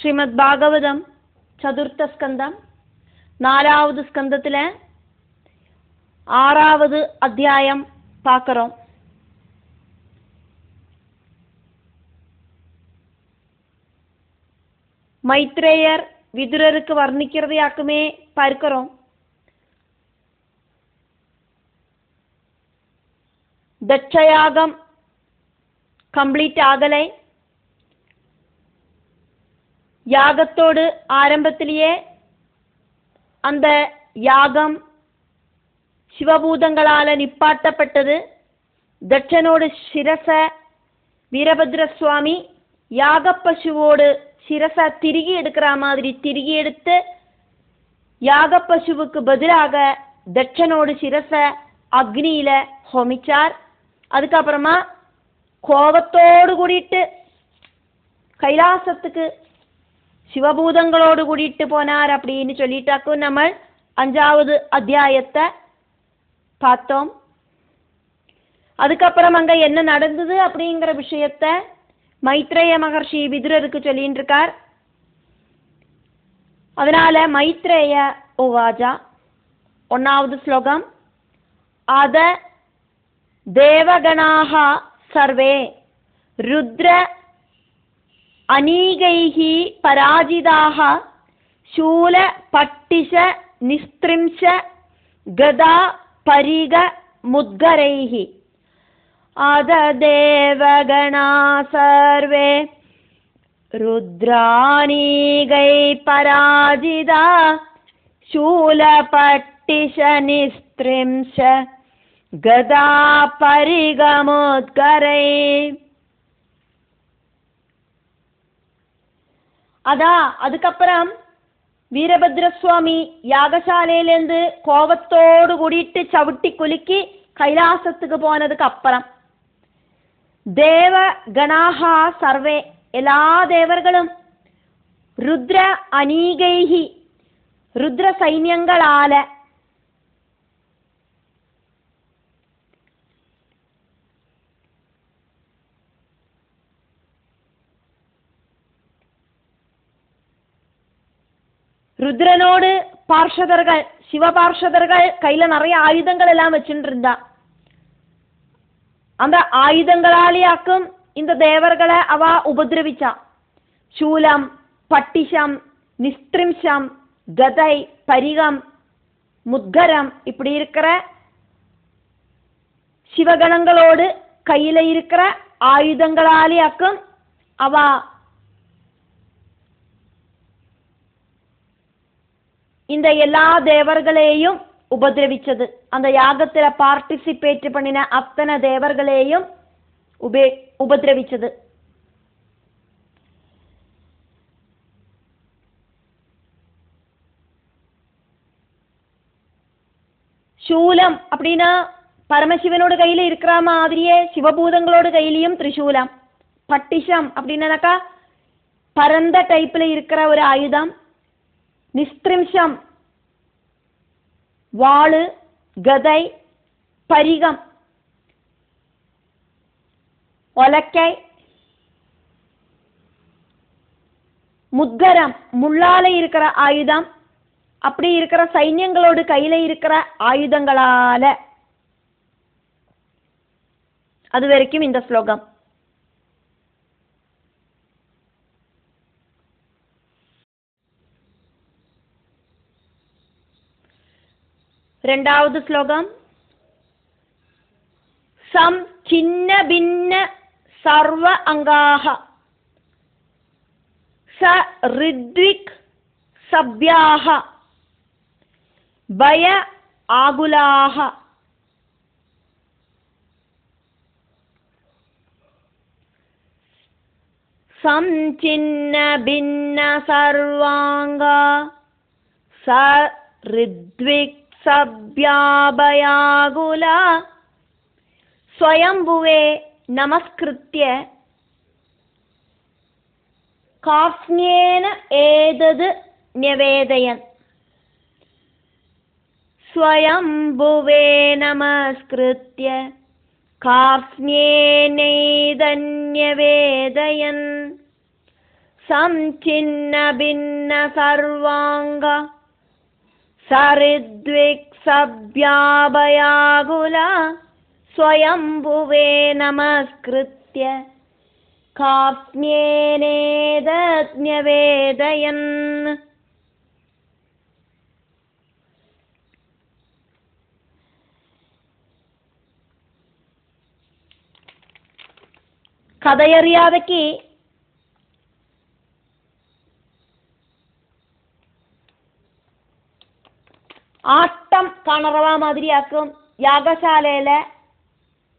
ஸ்ரீமத் பாகவதம் சதுர்த்த ஸ்கந்தம் 4வது ஸ்கந்தத்துல 6வது அத்தியாயம் பார்க்கிறோம். மைத்ரேயர் விதுரருக்கு வர்ணிக்கிறதையாக்குமே பார்க்கிறோம். தட்சயாகம் கம்ப்ளீட் ஆகலை. யாகத்தோடு ஆரம்பத்திலேயே அந்த யாகம் சிவபூதங்களால நிப்பாட்டப்பட்டது. தட்சனோடு சிரச வீரபத்ர சுவாமி யாக பசுவோடு சிரச திருகி எடுக்கிற மாதிரி திருகி எடுத்து யாக பசுவுக்கு பதிலாக தட்சனோடு சிரச அக்னியில ஹோமிச்சார். அதுக்கப்புறமா கோபத்தோடு கூடிட்டு கைலாசத்துக்கு சிவபூதங்களோடு கூடிட்டு போனார் அப்படின்னு சொல்லிட்டாக்கும் நம்ம 5வது அத்தியாயத்தை பார்த்தோம். அதுக்கப்புறம் அங்க என்ன நடந்தது அப்படிங்கிற விஷயத்த மைத்ரேய மகர்ஷி விதுரருக்கு சொல்லிட்டு இருக்கார். அதனால மைத்ரேய உவாஜா 1வது ஸ்லோகம். அத தேவகணாஹ சர்வே ருத்ர அநீகைஹி பராஜிதாஹ சூல பட்டிஷ நிஸ்திரிம்ஷ கதா பரிக முத்கரைஹி. அத தேவகணா சர்வே ருத்ராணீகை பராஜிதா சூல பட்டிஷ நிஸ்திரிம்ஷ கதா பரிக முத்கரை. அதுக்கப்புறம் வீரபத்ர சுவாமி யாகசாலையிலேருந்து கோபத்தோடு கூடிட்டு சவிட்டி குலுக்கி கைலாசத்துக்கு போனதுக்கு அப்புறம் தேவ கணாஹா சர்வே எல்லா தேவர்களும் ருத்ர அநீகைஹி ருத்ர சைன்யங்களால ருத்ரனோடு பார்ஷதர்கள் சிவபார்ஷதர்கள் கையில நிறைய ஆயுதங்கள் எல்லாம் வச்சுட்டு இருந்தா. அந்த ஆயுதங்களாலேயாக்கும் இந்த தேவர்களை அவ உபதிரவிச்சா. சூலம் பட்டிஷம் நிஸ்திரிம்ஷம் கதை பரிகம் முத்கரம் இப்படி இருக்கிற சிவகணங்களோடு கையில இருக்கிற ஆயுதங்களாலேயாக்கும் அவ இந்த எல்லா தேவர்களையும் உபதிரவிச்சது. அந்த யாகத்துல பார்ட்டிசிபேட் பண்ணின அத்தனை தேவர்களையும் உபதிரவிச்சது. சூலம் அப்படின்னா பரமசிவனோட கையில இருக்கிற மாதிரியே சிவபூதங்களோட கையிலையும் திரிசூலம். பட்டிஷம் அப்படின்னாக்கா பரந்த டைப்ல இருக்கிற ஒரு ஆயுதம். நிஸ்திரிம்ஷம் வாளு கதை பரிகம் ஒலக்கை. முத்கரம் முள்ளால இருக்கிற ஆயுதம். அப்படி இருக்கிற சைன்யங்களோடு கையில இருக்கிற ஆயுதங்களால. அது வரைக்கும் இந்த ஸ்லோகம். ரெண்டாவது ஸ்லோகம். சம் சின்ன பின்ன சர்வ அங்காஹ ச ரித்விக் சப்யாஹ பய ஆகுலாஹ. சம் சின்ன பின்ன சர்வாங்கா ச ரித்விக் சப்யாபயாகுலா ஸ்வயம்புவே நமஸ்கிருத்ய காஸ்ஞேன ஏதது ன்யவேதயன். ஸ்வயம்புவே நமஸ்கிருத்ய காஸ்ஞேனைதன்யவேதயன் സംഛിന്ന ഭിന്ന സർവാംഗ സരിദ്വിക് സഭ്യാഭയാകുല സ്വയംഭുവേ നമസ്കൃത്യ കാസ്മ്യേനേതജ്ഞവേദയൻ. കഥയറിയാതയ്ക്ക് ആട്ടം കാണറവാ മാതിരിയാക്കും. യാഗശാലയിലെ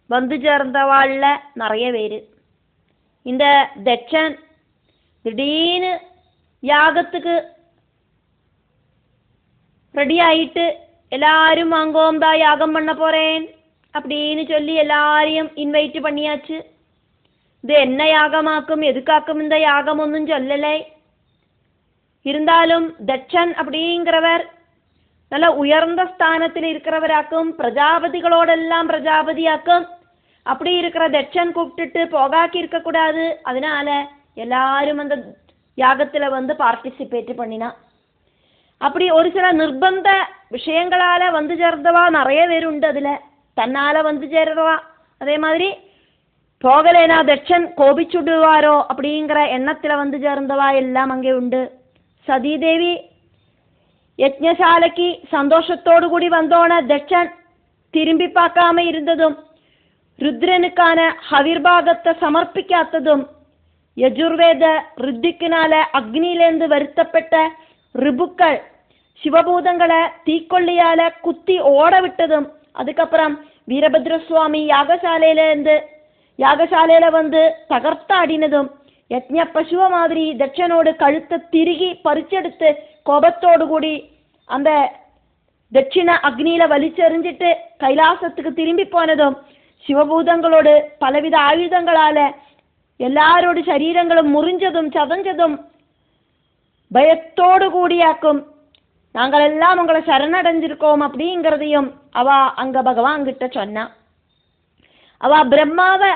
വന്നു ചേർന്നവാളിലെ നിറയെ പേര്. இந்த தட்சன் திடீர்னு யாகத்துக்கு ரெடி ஆயிட்டு எல்லாரும் வாங்கோம்தா யாகம் பண்ண போறேன் அப்படின்னு சொல்லி எல்லாரையும் இன்வைட் பண்ணியாச்சு. இது என்ன யாகமாக்கும் எதுக்காக்கும் இந்த யாகம் ஒன்றும் சொல்லலை. இருந்தாலும் தட்சன் அப்படிங்கிறவர் நல்ல உயர்ந்த ஸ்தானத்தில் இருக்கிறவராக்கும். பிரஜாபதிகளோடெல்லாம் பிரஜாபதியாக்கும். அப்படி இருக்கிற தட்சன் கூப்பிட்டுட்டு போகாக்கி இருக்கக்கூடாது. அதனால எல்லாரும் அந்த யாகத்தில் வந்து பார்ட்டிசிபேட் பண்ணினா. அப்படி ஒரு சில நிர்பந்த விஷயங்களால் வந்து சேர்ந்தவா நிறைய பேர் உண்டு. அதில் தன்னால் வந்து சேர்றவா, அதே மாதிரி போகலேனா தட்சன் கோபிச்சுடுவாரோ அப்படிங்கிற எண்ணத்தில் வந்து சேர்ந்தவா எல்லாம் அங்கே உண்டு. சதீதேவி யஜ்ஞசாலைக்கு சந்தோஷத்தோடு கூடி வந்தோன தட்சன் திரும்பி பார்க்காம இருந்ததும், രുദ്രനുക്കാന ഹവിർഭാഗത്തെ സമർപ്പിക്കാത്തതും, യജുർവേദ ഋദ്ധിക്കിനാലെ അഗ്നിയിലേന്ത് വരുത്തപ്പെട്ട ഋബുക്കൾ ശിവഭൂതങ്ങളെ തീക്കൊള്ളിയാലെ കുത്തി ഓടവിട്ടതും, அதுக்கப்புறம் வீரபத்ரசுவாமி யாகசாலையில வந்து தகர்த்தாடினதும், யஜ்ஞ பசுவ மாதிரி தட்சனோடு கழுத்தை திருகி பறிச்செடுத்து கோபத்தோடு கூடி அந்த தட்சிண அக்னியில வலிச்செறிஞ்சிட்டு கைலாசத்துக்கு திரும்பி போனதும், சிவபூதங்களோடு பலவித ஆயுதங்களால எல்லாரோட சரீரங்களும் முறிஞ்சதும் சதஞ்சதும் பயத்தோடு கூடியாக்கும். நாங்கள் எல்லாம் உங்களை சரணடைஞ்சிருக்கோம் அப்படிங்கிறதையும் அவ அங்க பகவான் கிட்ட சொன்னா. அவ பிரம்மாவை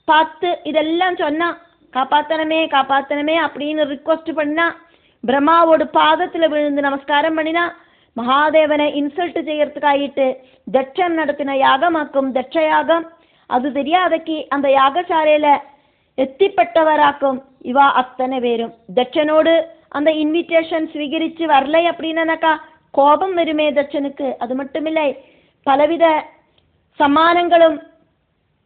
பார்த்து இதெல்லாம் சொன்னா. காப்பாத்தனமே காப்பாத்தனமே அப்படின்னு ரிக்வஸ்ட் பண்ணா. பிரம்மாவோட பாதத்துல விழுந்து நமஸ்காரம் பண்ணினா. மகாதேவனை இன்சல்ட் செய்யறதுக்காயிட்டு தட்சன் நடத்தின யாகமாக்கும் தட்சயாகம். அது தெரியாதக்கு அந்த யாகசாலையில எத்திப்பட்டவராக்கும் இவ அத்தனை பேரும். தட்சனோடு அந்த இன்விடேஷன் ஸ்வீகரிச்சு வரலை அப்படின்னாக்கா கோபம் வருமே தட்சனுக்கு. அது மட்டுமில்லை, பலவித சம்மானங்களும்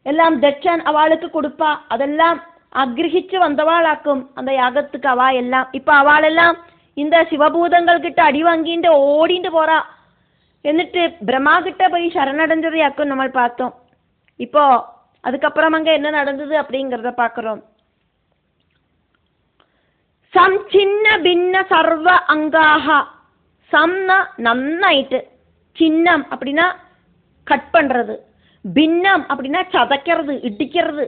எல்லாம் தட்சன் அவளுக்கு கொடுப்பா. அதெல்லாம் ஆக்கிரகிச்சு வந்தவாளாக்கும் அந்த யாகத்துக்கு அவா எல்லாம். இப்ப அவளெல்லாம் இந்த சிவபூதங்கள் கிட்ட அடி வாங்கிட்டு ஓடிட்டு போறா. എന്നിട്ട് பிரம்மா கிட்ட போய் சரணடைஞ்சதையாக்கும் நம்ம பார்த்தோம். இப்போ அதுக்கப்புறம் அங்க என்ன நடந்தது அப்படிங்கிறத பார்க்கிறோம். സംഛിന്ന ഭിന്ന സർവ അങ്കാഹ. சம்னா நன்னாயிட்டு, சின்னம் அப்படின்னா கட் பண்றது, பின்னம் அப்படின்னா சதைக்கிறது இடிக்கிறது.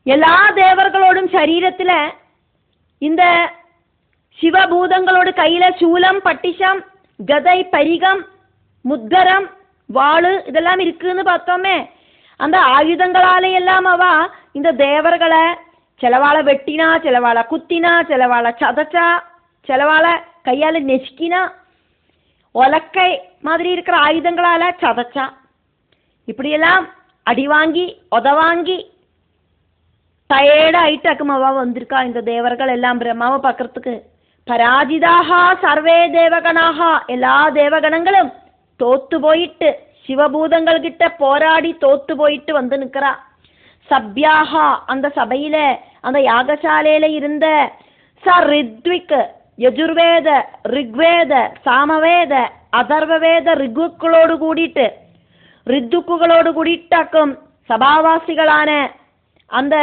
எல்லா தேவர்களோடும் சரீரத்துல இந்த சிவபூதங்களோட கையில சூலம் பட்டிஷம் கதை பரிகம் முத்கரம் வாளு இதெல்லாம் இருக்குன்னு பார்த்தோமே. அந்த ஆயுதங்களாலே எல்லாம் அவ இந்த தேவர்களை சிலவாளை வெட்டினா, சிலவாளை குத்தினா, சிலவாளை சதைச்சா, சிலவாளை கையால நெசுக்கினா, ஒலக்கை மாதிரி இருக்கிற ஆயுதங்களால சதைச்சா. இப்படியெல்லாம் அடி வாங்கி உதவாங்கி டயர்டாயிட்டாக்கும் அவ வந்திருக்கா. இந்த தேவர்கள் எல்லாம் பிரம்மாவை பார்க்கறதுக்கு. பராஜிதாகா சர்வே தேவகணாகா. எல்லா தேவகணங்களும் தோத்து போயிட்டு சிவபூதங்கள் கிட்ட போராடி தோத்து போயிட்டு வந்து நிற்கிறா. சப்யாகா அந்த சபையில அந்த யாகசாலையில இருந்த ரித்விக் யஜுர்வேத ரிக்வேத சாமவேத அதர்வவேத ரிகுக்களோடு கூடிட்டு ரித்துக்குகளோடு கூடிட்டாக்கும் சபாவாசிகளான அந்த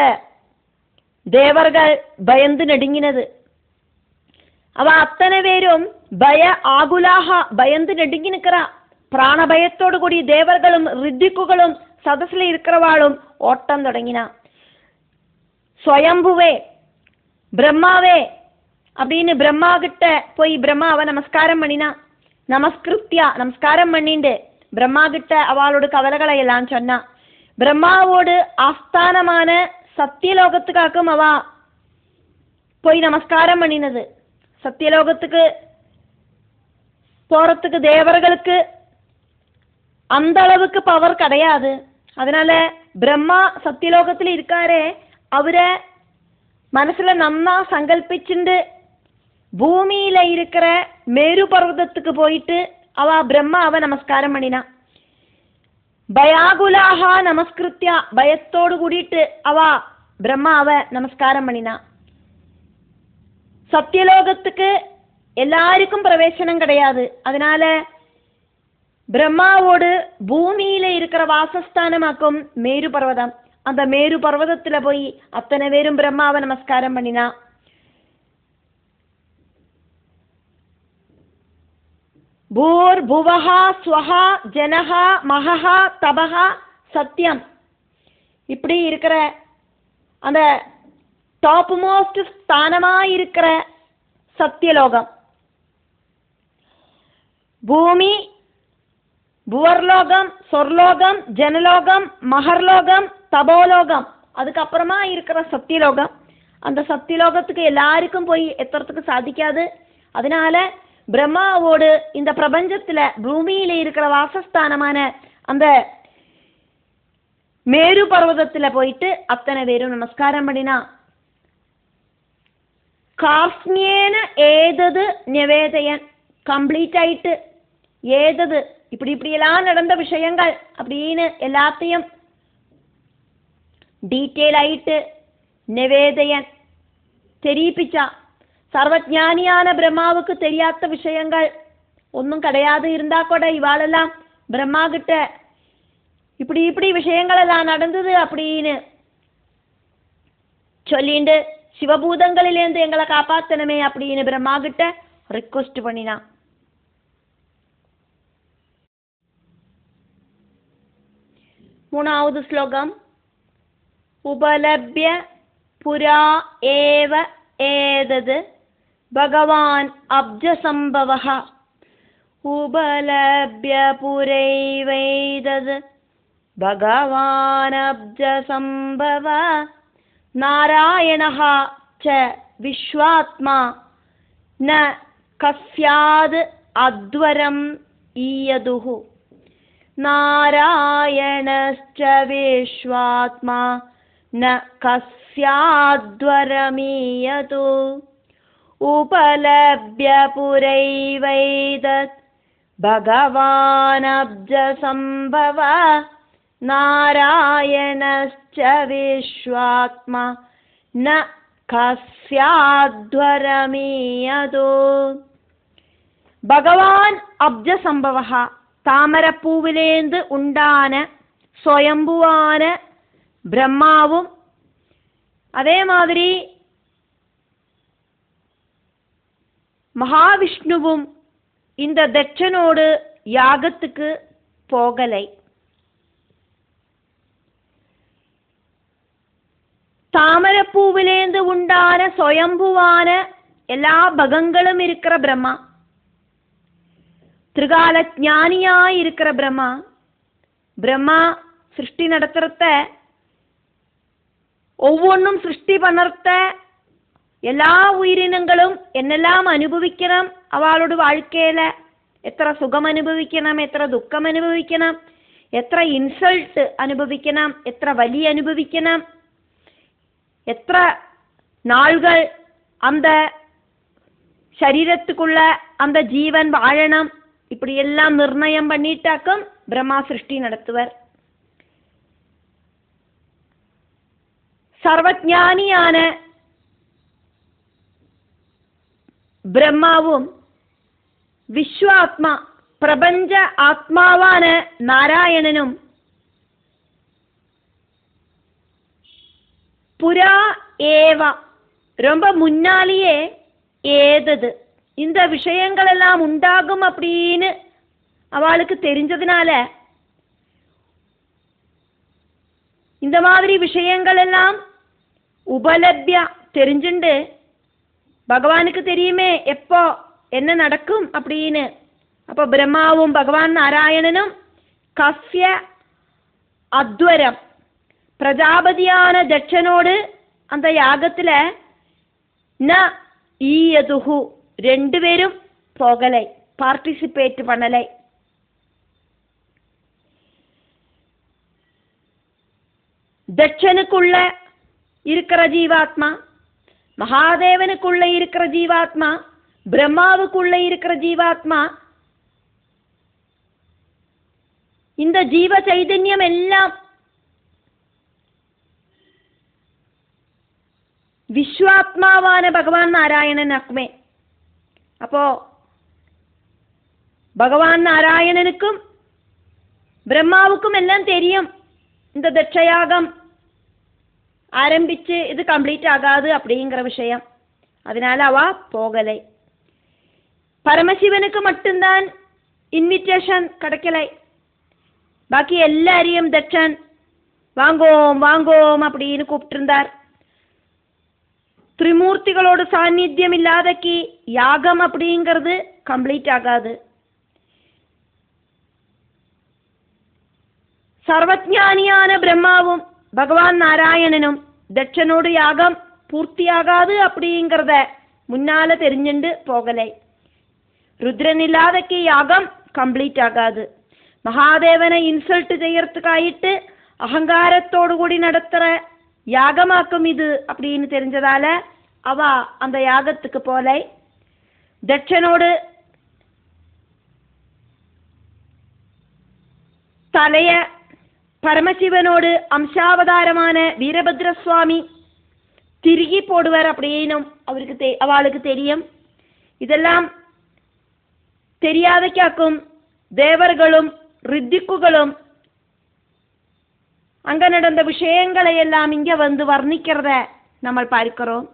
தேவர்கள் பயந்து நடுங்கினது. அவ அத்தனை பேரும் பய ஆகுலாக பயந்து நடுங்கி நிற்கிறா. பிராணபயத்தோடு கூடிய தேவர்களும் ரித்திக்குகளும் சதசில இருக்கிறவாளும் ஓட்டம் தொடங்கினா. ஸ்வயம்புவே பிரம்மாவே அப்படின்னு பிரம்மா கிட்ட போய் பிரம்மாவை நமஸ்காரம் பண்ணினா. நமஸ்கிருத்தியா நமஸ்காரம் பண்ணிண்டு பிரம்மா கிட்ட அவளோட கவலைகளை எல்லாம் சொன்னா. பிரம்மாவோடு ஆஸ்தானமான சத்தியலோகத்துக்காக்கும் அவ போய் நமஸ்காரம் பண்ணினது. சத்தியலோகத்துக்கு போறதுக்கு தேவர்களுக்கு அந்த அளவுக்கு பவர் கிடையாது. அதனால பிரம்மா சத்தியலோகத்துல இருக்காரே, அவரை மனசுல நன்னா சங்கல்பிச்சுண்டு பூமியில இருக்கிற மேரு பர்வதத்துக்கு போயிட்டு பிரம்மாவை நமஸ்காரம் பண்ணினா. பயாகுலாக நமஸ்கிருத்தியா, பயத்தோடு கூடிட்டு பிரம்மாவை நமஸ்காரம் பண்ணினா. சத்தியலோகத்துக்கு எல்லாருக்கும் பிரவேசனம் கிடையாது. அதனால பிரம்மாவோடு பூமியில இருக்கிற வாசஸ்தானமாக்கும் மேரு பர்வதம். அந்த மேரு பர்வதத்துல போய் அத்தனை பேரும் பிரம்மாவை நமஸ்காரம் பண்ணினா. பூர் புவஹா ஸ்வஹா ஜனஹா மகஹா தபஹா சத்தியம், இப்படி இருக்கிற அந்த டாப் மோஸ்ட் ஸ்தானமா இருக்கிற சத்தியலோகம், பூமி, புவர்லோகம், சொர்லோகம், ஜனலோகம், மகர்லோகம், தபோலோகம், அதுக்கப்புறமா இருக்கிற சத்தியலோகம். அந்த சத்தியலோகத்துக்கு எல்லாருக்கும் போய் எத்துறதுக்கு சாதிக்காது. அதனால பிரம்மாவோடு இந்த பிரபஞ்சத்துல பூமியில இருக்கிற வாசஸ்தானமான அந்த மேரு பர்வதத்துல போயிட்டு அத்தனை பேரும் நமஸ்காரம் பண்ணினா. காஸ்மியேன ஏதது நிவேதயன், கம்ப்ளீட் ஆயிட்டு ஏதது இப்படியெல்லாம் நடந்த விஷயங்கள் அப்படின்னு எல்லாத்தையும் டீட்டெயில் ஆயிட்டு நிவேதயன் தெரிவிச்சா. சர்வஜானியான பிரம்மாவுக்கு தெரியாத விஷயங்கள் ஒன்றும் கிடையாது. இருந்தா கூட இவாளெல்லாம் பிரம்மா கிட்ட இப்படி விஷயங்கள் எல்லாம் நடந்தது அப்படின்னு சொல்லிண்டு சிவபூதங்களிலேருந்து எங்களை காப்பாத்தணுமே அப்படின்னு பிரம்மா கிட்ட ரிக்வெஸ்ட் பண்ணினா. மூணாவது ஸ்லோகம். உபலப்ய புரா ஏவ ஏதது பகவான் அப்ஜசம்பவஹ. உபலப்ய புரைவைதது பகவான் அப்ஜசம்பவ. நாராயணஹ ச விஸ்வாத்மா ந கஸ்யாத் அத்வரம் ஈயதுஹு. நாராயணஸ்ச விஸ்வாத்மா ந கஸ்யாத்வரமீயது. உபலப்ய புரைவைதத் பகவான் அப்ஜசம்பவ. நாராயணஸ்ச விஸ்வாத்மா ந கஸ்யாத்வரமீயது. பகவான் அப்ஜசம்பவஹ, தாமரப்பூவிலேந்து உண்டான சுயம்புவான பிரம்மாவும், அதே மாதிரி மகாவிஷ்ணுவும் இந்த தட்சனோடு யாகத்துக்கு போகலை. தாமரப்பூவிலேந்து உண்டான சுயம்புவான எல்லா பகங்களும் இருக்கிற பிரம்மா, திரிகால ஞானியாய் இருக்கிற பிரம்மா, பிரம்மா சிருஷ்டி நடத்துறத ஒவ்வொன்றும் சிருஷ்டி பண்ணறத எல்லா உயிரினங்களும் என்னெல்லாம் அனுபவிக்கணும், அவளோட வாழ்க்கையில എത്ര സുഖം അനുഭവിക്കണം, എത്ര ദുഃഖം അനുഭവിക്കണം, എത്ര ഇൻസൾട്ട് അനുഭവിക്കണം, എത്ര വലി അനുഭവിക്കണം, എത്ര நாள்கள் அந்த சரீரத்துக்குள்ள அந்த ஜீவன் வாழணும், இப்படி எல்லாம் நிர்ணயம் பண்ணிட்டாக்கும் பிரம்மா சிருஷ்டி நடத்துவர். സർവജ്ഞാനിயான பிரம்மாவும் விஸ்வாத்மா பிரபஞ்ச ஆத்மாவான நாராயணனும் புரா ஏவ ரொம்ப முன்னாலேயே ஏதது இந்த விஷயங்கள் எல்லாம் உண்டாகும் அப்படின்னு அவளுக்கு தெரிஞ்சதுனால இந்த மாதிரி விஷயங்கள் எல்லாம் உபலப்யா தெரிஞ்சுண்டு பகவானுக்கு தெரியுமே எப்போ என்ன நடக்கும் அப்படின்னு. அப்போ பிரம்மாவும் பகவான் நாராயணனும் கஸ்ய அத்வரம் பிரஜாபதியான தட்சனோடு அந்த யாகத்துல ന ഈയതുഹു രണ്ടുപേരും പോകலை, பார்ட்டிசிபேட் பண்ணலை. தட்சனுக்குள்ள இருக்கிற ஜீவாத்மா, மகாதேவனுக்குள்ள இருக்கிற ஜீவாத்மா, பிரம்மாவுக்குள்ள இருக்கிற ஜீவாத்மா, இந்த ஜீவ சைதன்யம் எல்லாம் വിശ്വാത്മാവാന ഭഗവാൻ നാരായണനാക്കുമേ. അപ്പോ ഭഗവാൻ നാരായണനുക്കും ബ്രഹ്മാവുക്കും എല്ലാം തെരിയും இந்த தட்சயாகம் ஆரம்பிச்சு இது கம்ப்ளீட் ஆகாது அப்படிங்கிற விஷயம். அதனால அவ போகலை. பரமசிவனுக்கு மட்டும்தான் இன்விடேஷன் கிடைக்கலை. பாக்கி எல்லாரையும் தட்சன் வாங்கோம் வாங்கோம் அப்படின்னு கூப்பிட்டு இருந்தார். திரிமூர்த்திகளோட சாநித்தியம் இல்லாதக்கு யாகம் அப்படிங்கிறது கம்ப்ளீட் ஆகாது. സർവജ്ഞാനിயான பிரம்மாவும் பகவான் நாராயணனும் தட்சனோடு யாகம் பூர்த்தியாகாது அப்படிங்கிறத முன்னால தெரிஞ்சுண்டு போகலை. ருத்ரன் இல்லாதக்கு யாகம் கம்ப்ளீட் ஆகாது. மகாதேவனை இன்சல்ட் செய்யறதுக்காயிட்டு அகங்காரத்தோடு கூடி நடத்துற யாகமாக்கும் இது அப்படின்னு தெரிஞ்சதால அவ அந்த யாகத்துக்கு போலை. தட்சனோடு தலைய பரமசிவனோடு அம்சாவதாரமான வீரபத்ர சுவாமி திருகி போடுவார் அப்படின்னும் அவளுக்கு தெரியும். இதெல்லாம் தெரியாதக்காக்கும் தேவர்களும் ரித்திக்குகளும் அங்க நடந்த விஷயங்களை எல்லாம் இங்க வந்து வர்ணிக்கிறத நம்ம பார்க்கிறோம்.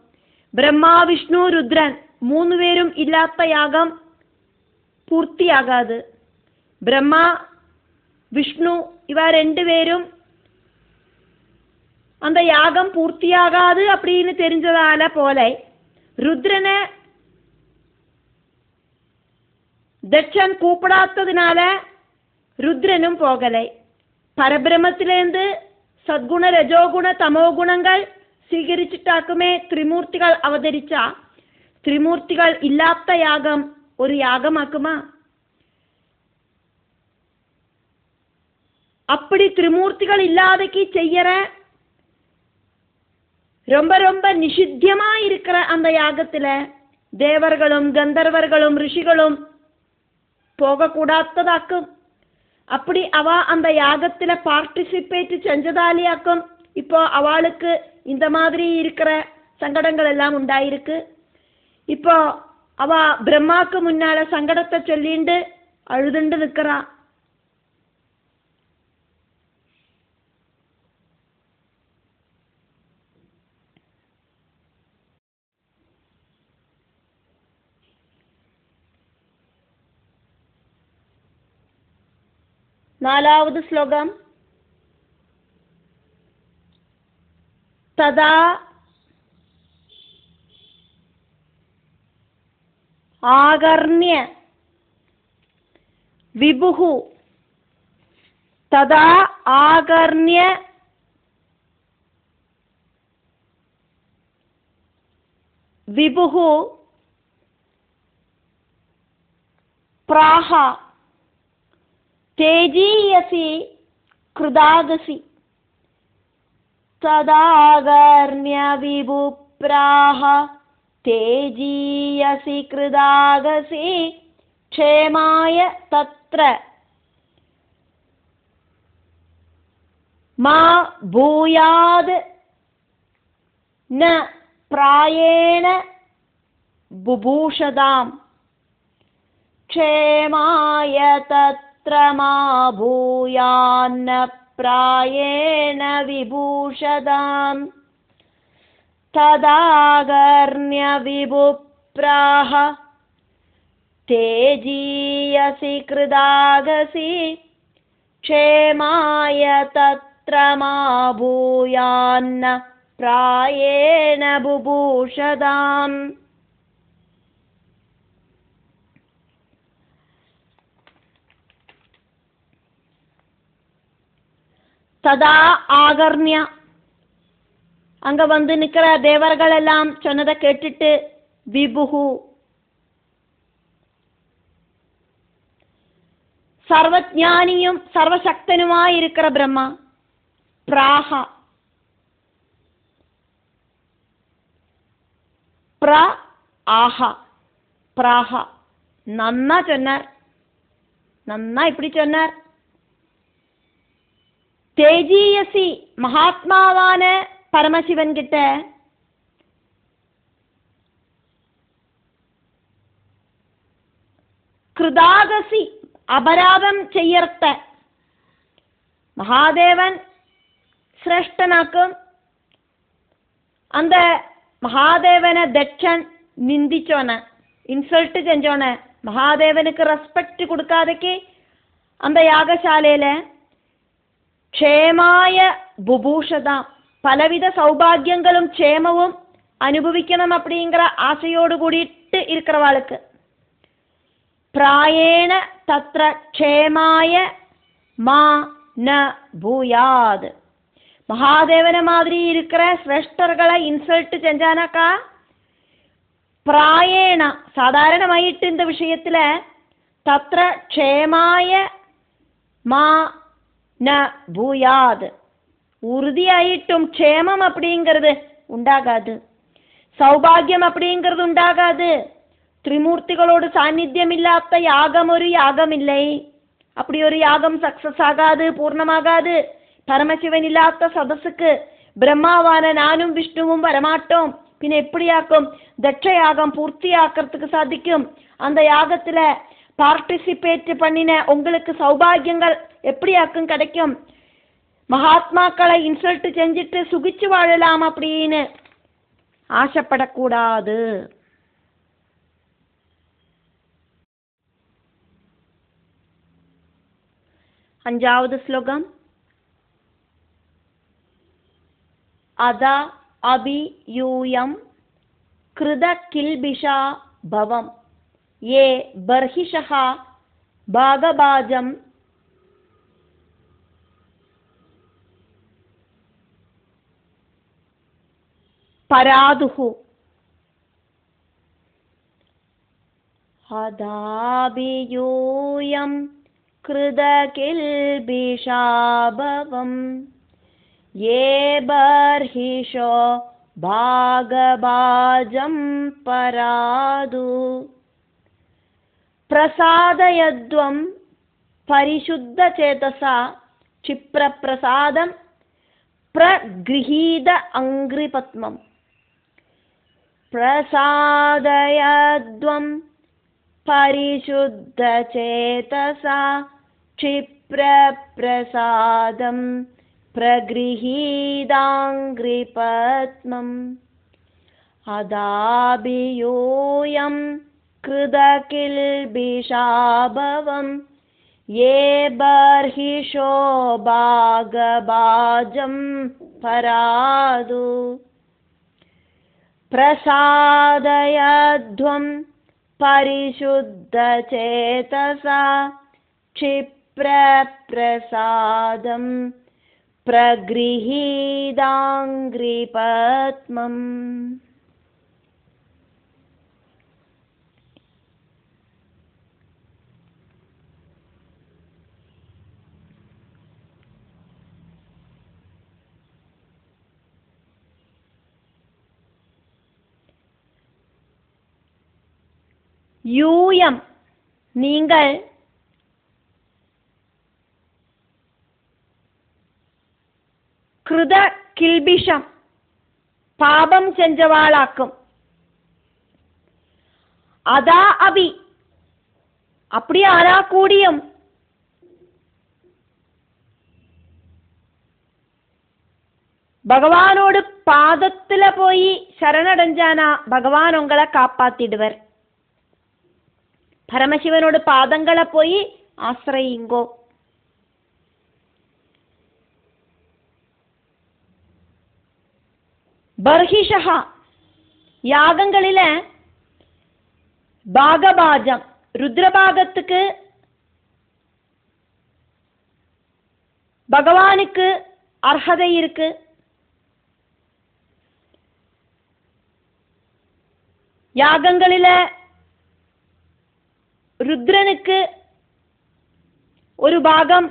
பிரம்மா விஷ்ணு ருத்ரன் மூணு பேரும் இல்லாத யாகம் பூர்த்தியாகாது. பிரம்மா விஷ்ணு இவ ரெண்டு பேரும் அந்த யாகம் பூர்த்தியாகாது அப்படின்னு தெரிஞ்சதால போல ருத்ரனை தட்சன் கூப்பிடாததுனால ருத்ரனும் போகலை. பரபிரமத்திலேருந்து சத்குண ரஜோகுண தமோ குணங்கள் സ്വീകരിച്ചിട്ടാക്കുമേ ത്രിമൂർത്തികൾ അവതരിച്ച ത്രിമൂർത്തികൾ ഇല്ലാത്ത യാഗം ഒരു യാഗമാക്കുമാ? அப்படி திரிமூர்த்திகள் இல்லாதக்கு செய்யற ரொம்ப ரொம்ப நிஷித்தியமா இருக்கிற அந்த யாகத்துல தேவர்களும் கந்தர்வர்களும் ரிஷிகளும் போகக்கூடாததாக்கும். அப்படி அவ அந்த யாகத்துல பார்ட்டிசிபேட் செஞ்சதாலியாக்கும் இப்போ அவளுக்கு இந்த மாதிரி இருக்கிற சங்கடங்கள் எல்லாம் உண்டாயிருக்கு. இப்போ அவ பிரம்மாக்கு முன்னால சங்கடத்தை சொல்லிண்டு அழுதுண்டு நிற்கிறா. നാലാவது ശ്ലോകം. തദാ ആകർണ്യ വിഭുഃ തദാ ആകർണ്യ വിഭുഃ പ്രാഹ തേജീയസി കൃതാഗസി. തദാകർണ്യ വിഭുപ്രാഹ തേജീയസി കൃതാഗസി ക്ഷേമായ തത്ര മാ ഭൂയാത് ന പ്രായേണ ബുഭൂഷതാം. ക്ഷേമായ തത്ര മാ ഭൂയാന്ന പ്രായേണ വിഭൂഷതാം. തദാകർണ്യ വിഭുപ്രാഹ തേജീയസി കൃതാഗസി ക്ഷേമായ തത്ര മാ ഭൂയാന്ന പ്രായേണ ബുഭൂഷതാം. തദാ ആകർണ്യ அங்க வந்து நிக்கிற தேவர்கள் எல்லாம் சொன்னதை கேட்டுட்டு விபுகு சர்வஞானியும் சர்வசக்தனுமாய் இருக்கிற பிரம்மா பிராஹா പ്ര ആഹ പ്രാഹ നന്നാ ചൊന്നാർ നന്നാ ഇപ്പടി ചൊന്നാർ തേജീയസി മഹാത്മാവാன பரமசிவன் கிட்ட கிருதாகசி அபராதம் செய்யறத மகாதேவன் சிரேஷ்டனாக்கும் அந்த மகாதேவனை தட்சன் நிந்திச்சோன இன்சல்ட் செஞ்சோன மகாதேவனுக்கு ரெஸ்பெக்ட் கொடுக்காதக்கு அந்த யாகசாலையில ക്ഷേമായ புபூஷதாம் பலவித சௌபாகியங்களும் ക്ഷേமவும் அனுபவிக்கணும் அப்படிங்கிற ஆசையோடு கூடிட்டு இருக்கிறவாளுக்கு பிராயேண தத்ர ക്ഷേമായ மா ந பூயாத் மகாதேவன மாதிரி இருக்கிற சிரேஷ்டர்களை இன்சல்ட் செஞ்சானாக்கா பிராயேண சாதாரணமாயிட்டு இந்த விஷயத்துல தத்ர ക്ഷേമായ மா ந பூயாத் உறுதியாயிட்டும் ക്ഷേமம் அப்படிங்கிறது உண்டாகாது சௌபாகியம் அப்படிங்கிறது உண்டாகாது திரிமூர்த்திகளோடு சாநித்தியம் இல்லாத யாகம் ஒரு யாகம் இல்லை அப்படி ஒரு யாகம் சக்சஸ் ஆகாது பூர்ணமாகாது பரமசிவன் இல்லாத சதஸுக்கு பிரம்மாவான நானும் விஷ்ணுவும் வரமாட்டோம் பின்ன எப்படியாக்கும் தட்ச யாகம் பூர்த்தியாக்கிறதுக்கு சாதிக்கும் அந்த யாகத்துல பார்ட்டிசிபேட் பண்ணின உங்களுக்கு சௌபாகியங்கள் எப்படியாக்கும் கிடைக்கும் மகாத்மாக்களை இன்சல்ட் செஞ்சுட்டு சுகிச்சு வாழலாம் அப்படின்னு ஆசைப்படக்கூடாது அஞ்சாவது ஸ்லோகம் அதா அபி யூயம் கிருத கில்பிஷா பவம் ஏ பர்ஹிஷா பாகபாஜம் பராதுஹு அதாபியூயம் கிருத கில்பிஷா பவம் ये बर्हिषो भागभाजं परादु प्रसादयद्वं परिशुद्धचेतसा क्षिप्रप्रसादं प्रगृहीत अङ्घ्रिपद्मं प्रसादयद्वं परिशुद्धचेतसा क्षिप्रप्रसादं प्रगृहीदाङ्घ्रिपद्मम् अदाभियूयं कृदकिल्बिषा भवं ये बर्हिषो भागभाजं परादु प्रसादयध्वं परिशुद्धचेतसा क्षिप्रप्रसादं பிரகிரீதாங்கிரிபத்மம். யூயம் நீங்கள் கிருத கில்பிஷம் பாபம் செஞ்சவாளாக்கும் அதா அபி அப்படி ஆனா கூடியும் பகவானோடு பாதத்துல போய் சரணடைஞ்சானா பகவான் உங்களை காப்பாத்திடுவர். பரமசிவனோட பாதங்களை போய் ஆசிரயிங்கோ. பர்ஹிஷா யாகங்களில பாகபாஜம் ருத்ரபாகத்துக்கு பகவானுக்கு அர்ஹதை இருக்கு. யாகங்களிலே ருத்ரனுக்கு ஒரு பாகம்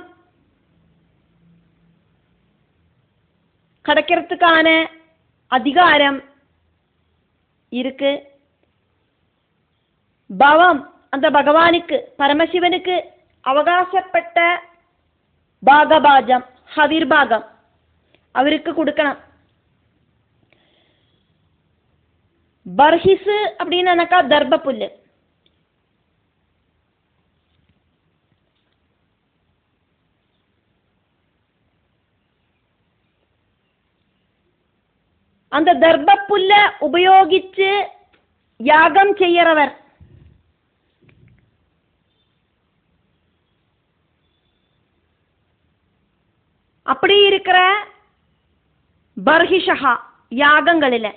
கிடைக்கிறதுக்கான அதிகாரம் இருக்கு. பவம் அந்த பகவானுக்கு பரமசிவனுக்கு அவகாசப்பட்ட பாகபாஜம் ஹவிர்பாகம் அவருக்கு கொடுக்கணும். பர்ஹிஸ் அப்படின்னாக்கா தர்ப புல்லு. அந்த தர்ப புல்ல உபயோகிச்சு யாகம் செய்யறவர் அப்படி இருக்கிற பர்ஹிஷஹா யாகங்களில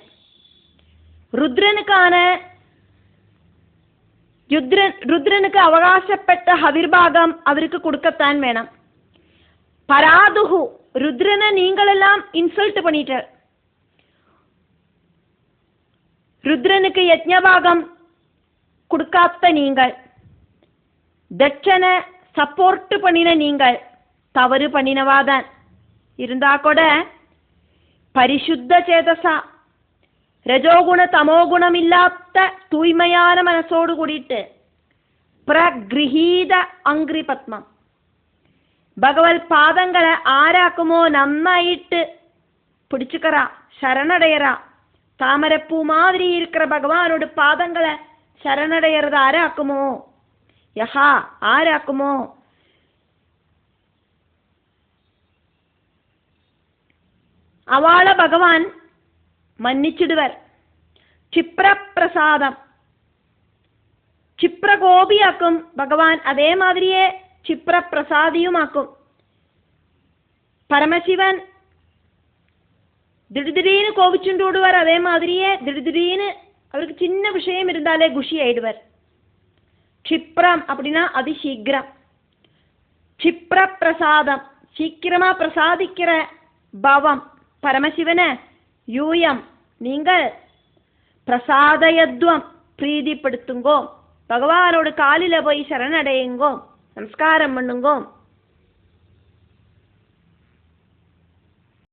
ருத்ரனுக்கு அவகாசப்பட்ட ஹவிர்பாகம் அவருக்கு கொடுக்கத்தான் வேணும். பராதுஹு ருத்ரனை நீங்களெல்லாம் இன்சல்ட் பண்ணிட்டார். ருத்ரனுக்கு யஜ்ஞபாகம் கொடுக்காத நீங்கள், தட்சணை சப்போர்ட் பண்ணின நீங்கள் தவறு பண்ணினவாதான் இருந்தா கூட பரிசுத்த சேதசா രജോഗുണ തമോ ഗുണമില്ലാത്ത തൂയ്മயான മനസ്സോട് കൂടിയിട്ട് പ്രഗൃഹീത അംഗ്രിപത്മം ഭഗവത് പാദങ്ങളെ ആരാക്കുമോ നന്നായിട്ട് പിടിച്ചുക്കറ ശരണടയറ. താമരപ്പൂ മാതിരി ഇരിக்கிற ഭഗവാനോട് പാദങ്ങളെ ശരണടയறது ആരാക്കുമോ യഹാ ആരാക്കുമോ അവളെ ഭഗവാൻ മன்னிச்சிடுவர். ക്ഷിപ്രപ്രസാദം ക്ഷിപ്രകോപിയാക്കും ഭഗവാൻ, അതേമാതിരിയെ ക്ഷിപ്രപ്രസാദിയുമാക്കും. പരമശിവൻ திடீர்னு கோபிச்சுண்டு விடுவார். அதே மாதிரியே திடீர்னு அவருக்கு சின்ன விஷயம் இருந்தாலே குஷி ஆயிடுவார். க்ஷிப்ரம் அப்படின்னா அதிசீக்கிரம். க்ஷிப்ர பிரசாதம் சீக்கிரமா பிரசாதிக்கிற பவம் பரமசிவனை யூயம் நீங்கள் பிரசாதயத்வம் பிரீதிப்படுத்துங்கோ. பகவானோட காலில போய் சரணடையுங்கோ, நமஸ்காரம் பண்ணுங்கோ.